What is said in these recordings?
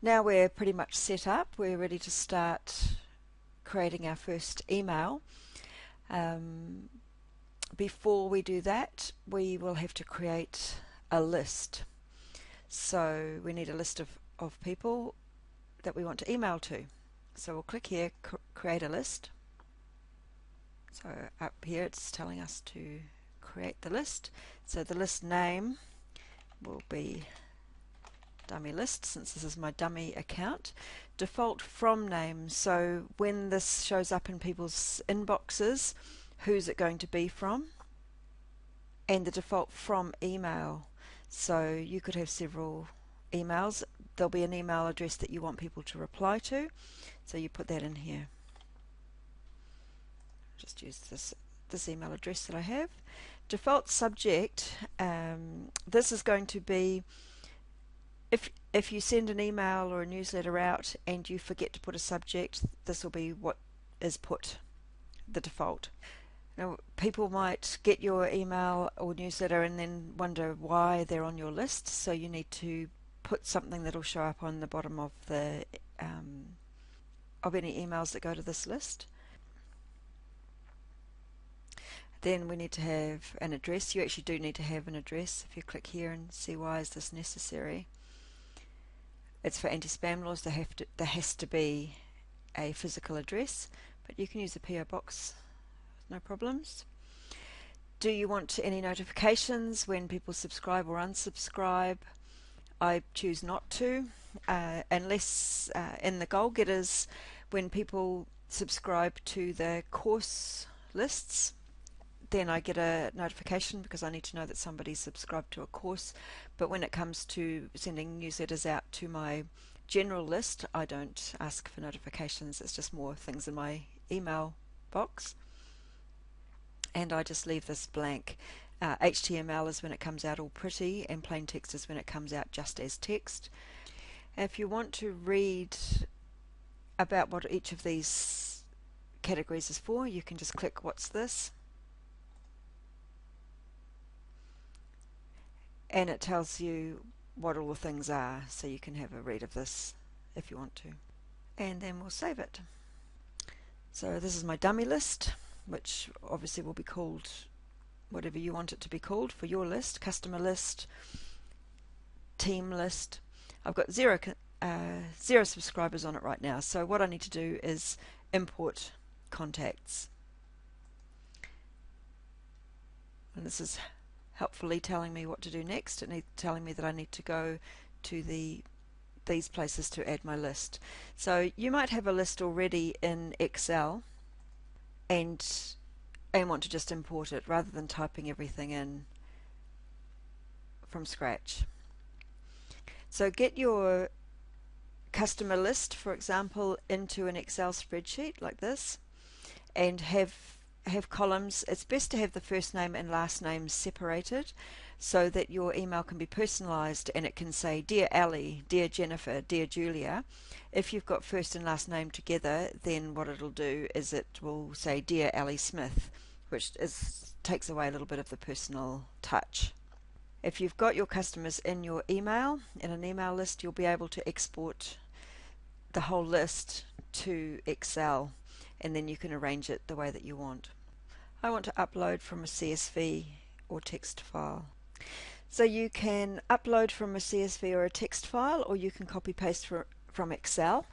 Now we're pretty much set up. We're ready to start creating our first email. Um, Before we do that, we will have to create a list. So we need a list of people that we want to email to. So we'll click here, create a list. So up here it's telling us to create the list. So the list name will be dummy list, since this is my dummy account. Default from name, so when this shows up in people's inboxes, who's it going to be from? And the default from email, so you could have several emails. There'll be an email address that you want people to reply to, so you put that in here. Just use this email address that I have. Default subject, this is going to be if you send an email or a newsletter out and you forget to put a subject, this will be what is put, the default. Now, people might get your email or newsletter and then wonder why they're on your list, so you need to put something that'll show up on the bottom of the of any emails that go to this list. Then we need to have an address. You actually do need to have an address. If you click here and see why is this necessary, it's for anti-spam laws. There has to be a physical address, but you can use a PO box, no problems. Do you want any notifications when people subscribe or unsubscribe? I choose not to, unless in the goal getters, when people subscribe to the course lists, then I get a notification because I need to know that somebody's subscribed to a course. But when it comes to sending newsletters out to my general list, I don't ask for notifications. It's just more things in my email box. And I just leave this blank. HTML is when it comes out all pretty, and plain text is when it comes out just as text. If you want to read about what each of these categories is for, you can just click what's this, and it tells you what all the things are, so you can have a read of this if you want to. And then we'll save it. So this is my dummy list, which obviously will be called whatever you want it to be called for your list: customer list, team list. I've got zero subscribers on it right now, so what I need to do is import contacts. And this is helpfully telling me what to do next. Telling me that I need to go to these places to add my list. So you might have a list already in Excel and want to just import it rather than typing everything in from scratch. So get your customer list, for example, into an Excel spreadsheet like this, and have columns. It's best to have the first name and last name separated so that your email can be personalized and it can say Dear Ali, Dear Jennifer, Dear Julia. If you've got first and last name together, then what it'll do is it will say Dear Ali Smith, which takes away a little bit of the personal touch. If you've got your customers in your email, in an email list, you'll be able to export the whole list to Excel, and then you can arrange it the way that you want. I want to upload from a CSV or text file. So you can upload from a CSV or a text file, or you can copy paste from Excel.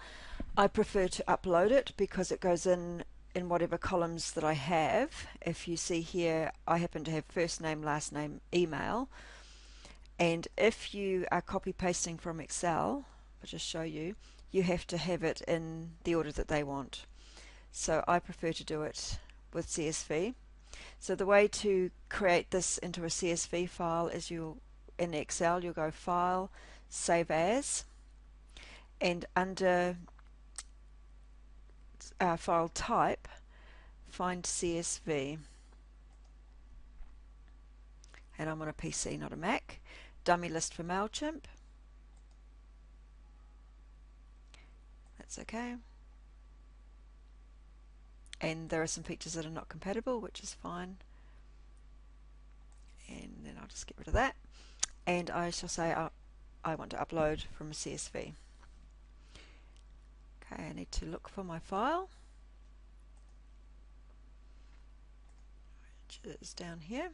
I prefer to upload it because it goes in whatever columns that I have. If you see here, I happen to have first name, last name, email. And if you are copy pasting from Excel, I'll just show you, you have to have it in the order that they want. So I prefer to do it with CSV. So the way to create this into a CSV file is in Excel you'll go File, Save As, and under File Type, find CSV. And I'm on a PC, not a Mac. Dummy list for Mailchimp. That's okay. And there are some features that are not compatible, which is fine. And then I'll just get rid of that. And I shall say I want to upload from a CSV. Okay, I need to look for my file, which is down here.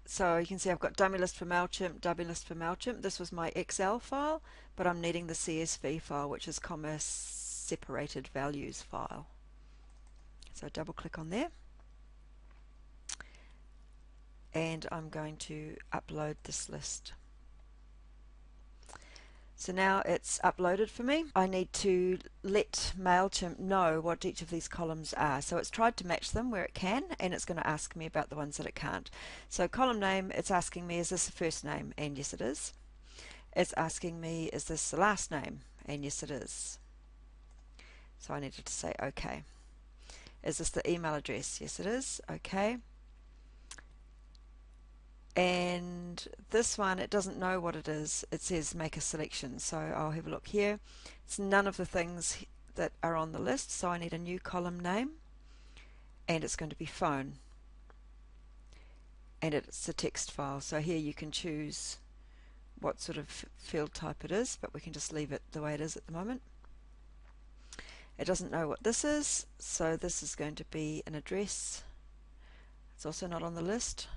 So you can see I've got dummy list for Mailchimp, dummy list for Mailchimp. This was my Excel file, but I'm needing the CSV file, which is comma separated values file. So double click on there, and I'm going to upload this list. So now it's uploaded for me. I need to let Mailchimp know what each of these columns are. So it's tried to match them where it can, and it's going to ask me about the ones that it can't. So column name, it's asking me, is this the first name? And yes, it is. It's asking me, is this the last name? And yes, it is. So I needed to say OK. Is this the email address? Yes, it is. OK. And this one, it doesn't know what it is. It says make a selection. So I'll have a look here. It's none of the things that are on the list, so I need a new column name, and it's going to be phone, and it's a text file. So here you can choose what sort of field type it is, but we can just leave it the way it is at the moment. It doesn't know what this is, so this is going to be an address. It's also not on the list,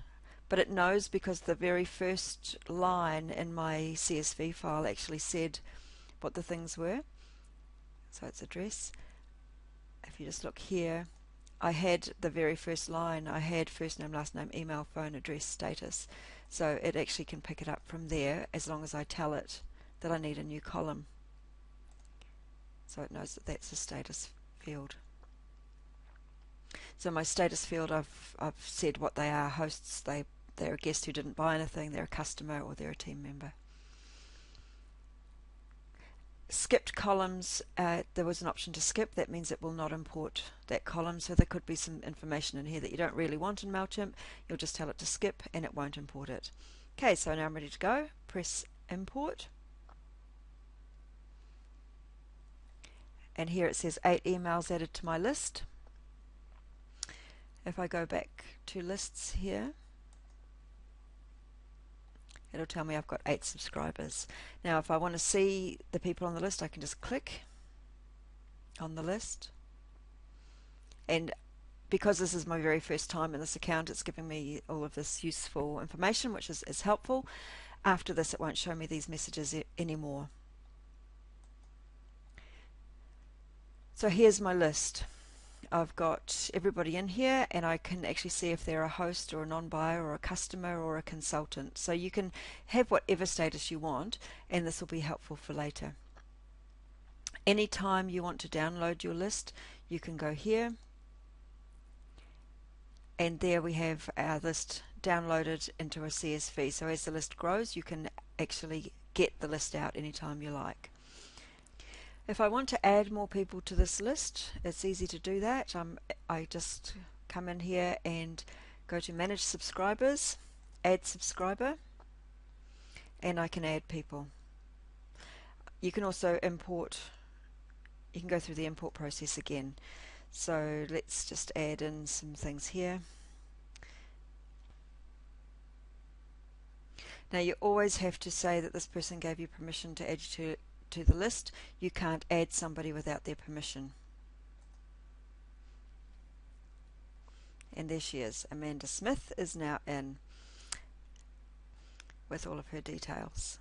but it knows because the very first line in my CSV file actually said what the things were. So it's address. If you just look here, I had the very first line, I had first name, last name, email, phone, address, status. So it actually can pick it up from there as long as I tell it that I need a new column. So it knows that that's a status field. So my status field, I've said what they are: hosts, they're a guest who didn't buy anything, they're a customer, or they're a team member. Skipped columns, there was an option to skip. That means it will not import that column, so there could be some information in here that you don't really want in Mailchimp. You'll just tell it to skip and it won't import it. Okay, so now I'm ready to go. Press import, and here it says 8 emails added to my list. If I go back to lists here, it'll tell me I've got 8 subscribers. Now if I want to see the people on the list, I can just click on the list, and because this is my very first time in this account, it's giving me all of this useful information, which is helpful. After this, it won't show me these messages anymore. So here's my list. I've got everybody in here, and I can actually see if they're a host or a non-buyer or a customer or a consultant. So you can have whatever status you want, and this will be helpful for later. Anytime you want to download your list, you can go here, and there we have our list downloaded into a CSV. So as the list grows, you can actually get the list out anytime you like. If I want to add more people to this list, it's easy to do that. I just come in here and go to Manage Subscribers, Add Subscriber, and I can add people. You can also import, you can go through the import process again. So let's just add in some things here. Now you always have to say that this person gave you permission to add you to the list. You can't add somebody without their permission. And there she is. Amanda Smith is now in with all of her details.